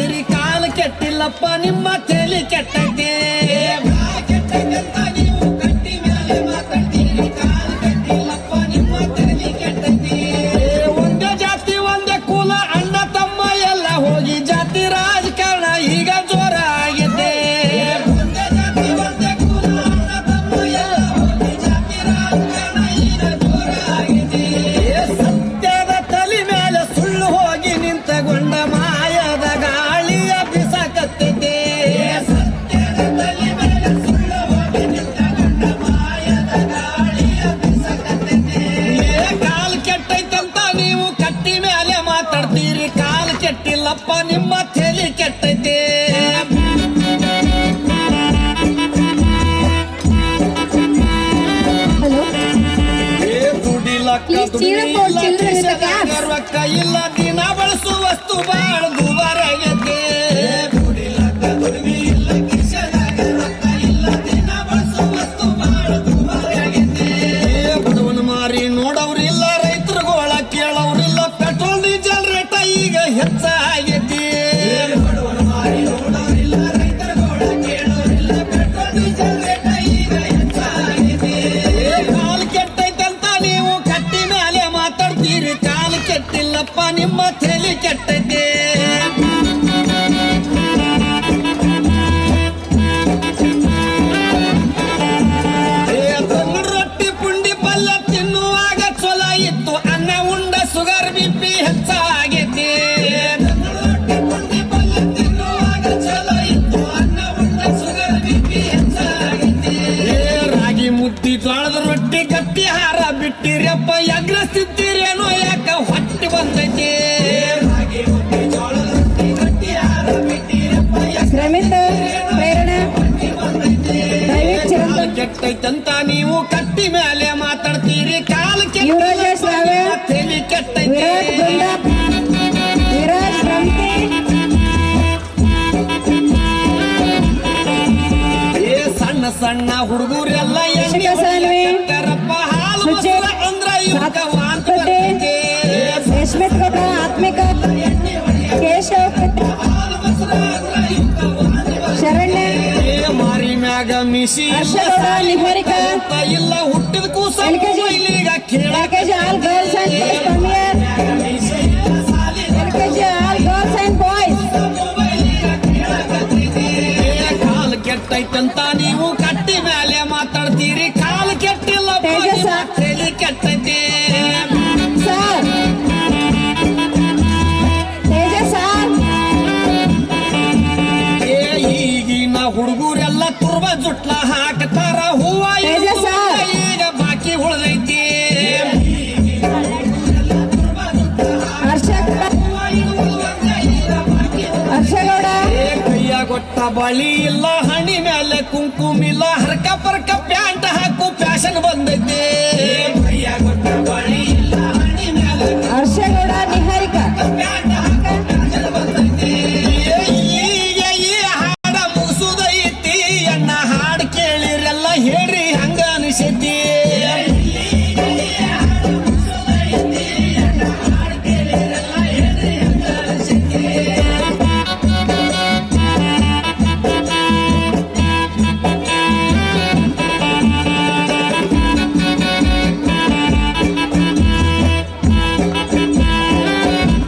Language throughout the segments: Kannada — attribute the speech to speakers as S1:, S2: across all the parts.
S1: ಮಾತಾಡ್ತೀರಿ ಕಾಲ ಕೆಟ್ಟಿಲ್ಲಪ್ಪ ನಿಮ್ಮ ತಲೆ ಕೆಟ್ಟೈತೆ ಕೆಟ್ಟಂತ ನೀವು ಕಟ್ಟಿ ಮೇಲೆ ಮಾತಾಡ್ತೀರಿ ಕಾಲ ಕೆಟ್ಟಿಲ್ಲಪ್ಪ ನಿಮ್ಮ ತಲೆ ಕೆಟ್ಟೈತೆ ಒಂದೇ ಜಾತಿ ಒಂದೇ ಕುಲ ಅಣ್ಣ ತಮ್ಮ ಎಲ್ಲ ಹೋಗಿ ಜಾತಿ ರಾಜಕಾರಣ ಈಗ ಜೋರ ಆಗಿದೆ ಒಂದೇ ಜಾತಿ ಒಂದೇ ಕುಲ ಅಣ್ಣ ತಮ್ಮ ಎಲ್ಲ ಹೋಗಿ ಜಾತಿ ರಾಜಕಾರಣ ಈಗ ಜೋರ ಆಗಿದೆ ಸತ್ಯದ ತಲೆ ಮೇಲೆ ಸುಳ್ಳು ಹೋಗಿ ನಿಂತಗೊಂಡ ಮಾಯದ ಗಾಳಿಯ ಬಿಸಾಕತ್ತಿದೆ ಸತ್ಯದ ತಲೆ ಮೇಲೆ ಸುಳ್ಳು ಹೋಗಿ ನಿಂತಗೊಂಡ ಮಾಯದ ಗಾಳಿಯ ಬಿಸಾಕತ್ತಿದೆ ಕಾಲ್ ಕೆಟ್ಟೈತಂತ ನೀವು ಕಟ್ಟಿ ಮೇಲೆ ಮಾತಾಡ್ತೀರಿ ಕಾಲ್ ಕೆಟ್ಟಿಲ್ಲಪ್ಪ ನಿಮ್ಮ ತಲೆ ಕೆಟ್ಟೈತೆ
S2: Hello.
S1: Please
S2: cheer up for children in the class.
S1: ರೊಕ್ಕ ಇಲ್ಲ ದಿನ ಬಳಸುವ ವಸ್ತು ಬಾಳ ದುಬಾರಾಗೈತೆ ಬಡವನ ಮಾರಿ ನೋಡವ್ರಿಲ್ಲ ರೈತರುಗಳ ಕೇಳವ್ರಿಲ್ಲ ಪೆಟ್ರೋಲ್ ಡೀಸೆಲ್ ರೇಟ ಈಗ ಹೆಚ್ಚಾಗೈತಿ ಬಡವನ ಮಾರಿ ನೋಡವ್ರಿಲ್ಲ ರೈತರುಗಳ ಕೇಳವ್ರಿಲ್ಲ ಪೆಟ್ರೋಲ್ ಡೀಸೆಲ್ ರೇಟ ಈಗ ಹೆಚ್ಚಾಗೈತಿ ಕಾಲು ಕೆಟ್ಟೈತಂತ ನೀವು ಕಟ್ಟಿ ಮೇಲೆ ಮಾತಾಡ್ತೀರಿ ಕಾಲು ಕೆಟ್ಟಿಲ್ಲಪ್ಪ ನಿಮ್ಮ ತಲೆ ಕೆಟ್ಟೈತೆ ರೊಟ್ಟಿ ಪುಂಡಿ ಪಲ್ಯ ತಿನ್ನುವಾಗ ಚೊಲ ಇತ್ತು ಅನ್ನ ಉಂಡ ಸುಗರ್ ಬಿಪಿ ಹೆಚ್ಚಾಗೈತಿ ರೊಟ್ಟಿ ಪುಂಡಿ ಪಲ್ಯ ತಿನ್ನುವಾಗ ಚೊಲ ಇತ್ತು ಅನ್ನ ಉಂಡ ಸುಗರ್ ಬಿಪಿ ಹೆಚ್ಚಾಗೈತಿ ರಾಗಿ ಮುದ್ದಿ ಜೋಳದ ರೊಟ್ಟಿ ಗಟ್ಟಿ ಹಾರ ಬಿಟ್ಟಿರಪ್ಪ ಎಗ್ರಸ್ತಿದ್ದೀರೇನೋ ಯಾಕ ಹೊಟ್ಟೆ ಬಂದೈತಿ ರಾಗಿ ಮುದ್ದಿ ಜೋಳದ ರೊಟ್ಟಿ ಗಟ್ಟಿ ಹಾರ ಬಿಟ್ಟಿರಪ್ಪ
S2: ರಮೇಶ್ ಪ್ರೇರಣಾ
S1: ಕೆಟ್ಟೈತಂತ ನೀವು ಕಟ್ಟಿ ಮೇಲೆ ಮಾತಾಡ್ತೀರಿ ಕಾಲ
S2: ಯುವರಾಜ ಸಾವೆ,
S1: ತಲೆ ಕೆಟ್ಟೈತೆ
S2: ವಿರಾಟ್ ಗುಂಡ ವಿರಾಜ್ ಬ್ರಹ್ಮೆ
S1: ಸಣ್ಣ ಸಣ್ಣ ಹುಡುಗರೆಲ್ಲ
S2: ಶಿಕ್ಷಕ ಸಾನ್ವಿ,
S1: ಹಾಲು
S2: ಸುಚಿತ್,
S1: ಮೊಸರು ಅಂದ್ರ ಇವಕ್ಕ ವಾಂತ
S2: ಕಟ್ಟೆ,
S1: ಬರ್ತೈತೆ.
S2: ಯಶ್ಮಿತ್ ಕೊಟ್ಟ ಆತ್ಮಿಕ ಕೇಶವ್ ಕಟ್ಟೆ,
S1: ಹಾಲು ಮೊಸರು ಅಂದ್ರ ಇವಕ್ಕ ವಾಂತ ಬರ್ತೈತೆ.
S2: ಶರಣ್ಯ
S1: ಮಾರಿ ಮ್ಯಾಗ ಮಿಸಿ
S2: ಹರ್ಷಗೌಡ ನಿಹಾರಿಕಾ
S1: ಇಲ್ಲ ಹುಟ್ಟಿದ ಕೂಸ
S2: LKG
S1: ಈಗ
S2: LKG all girls and boys come here. LKG all girls and boys.
S1: ಕಾಲು ಕೆಟ್ಟೈತಂತ ನೀವು ಕಟ್ಟಿ ಮೇಲೆ ಮಾತಾಡ್ತೀರಿ ಕಾಲು ಕೆಟ್ಟಿಲ್ಲ
S2: ತೇಜಸ್ಸ.
S1: ತಲೆ ಕೆಟ್ಟೈತಿ
S2: Sir. ತೇಜಸ್ sir.
S1: ಈಗಿನ ಹುಡುಗರೆಲ್ಲ ತುರ್ಬ ಜುಟ್ಲ ಹಾಕ್ತಾರ ಹೂವ
S2: ತೇಜಸ್ಸ.
S1: ಈಗ ಬಾಕಿ ಉಳ್ದೈತಿ
S2: ಹರ್ಷಗೌಡ
S1: ಕೈಯ ಗೊಟ್ಟ ಬಳಿ ಇಲ್ಲ ಹಣಿ ಮೇಲೆ ಕುಂಕುಮಿಲ್ಲ ಹರ್ಕ ಪರ್ಕ ಪ್ಯಾಂಟ್ ಹಾಕು ಫ್ಯಾಷನ್ ಬಂದೈತಿ ಕೈಯ ಗೊಟ್ಟ ಬಳಿ ಇಲ್ಲ ಹಣಿ ಮೇಲೆ
S2: ಹರ್ಷಗೌಡ ನಿಹಾರಿಕಾ
S1: ಪ್ಯಾಂಟ್ ಹಾಕ ಫ್ಯಾಷನ್ ಬಂದೈತಿ ಈಗ ಈ ಹಾಡ ಮುಗಿಸುದೈತಿ ಅಣ್ಣ ಹಾಡು ಕೇಳಿರೆಲ್ಲ ಹೇಳ್ರಿ ಹಂಗ ಅನಿಸೈತಿ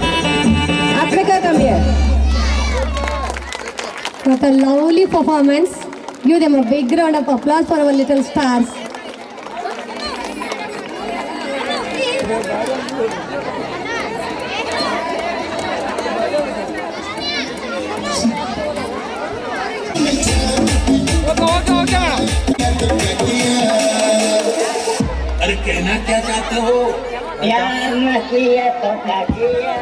S2: Atmika, come here. What a lovely performance. Give them a big round of applause for our little stars.
S1: अरे कहना क्या चाहते हो
S3: प्यार न किया तो क्या किया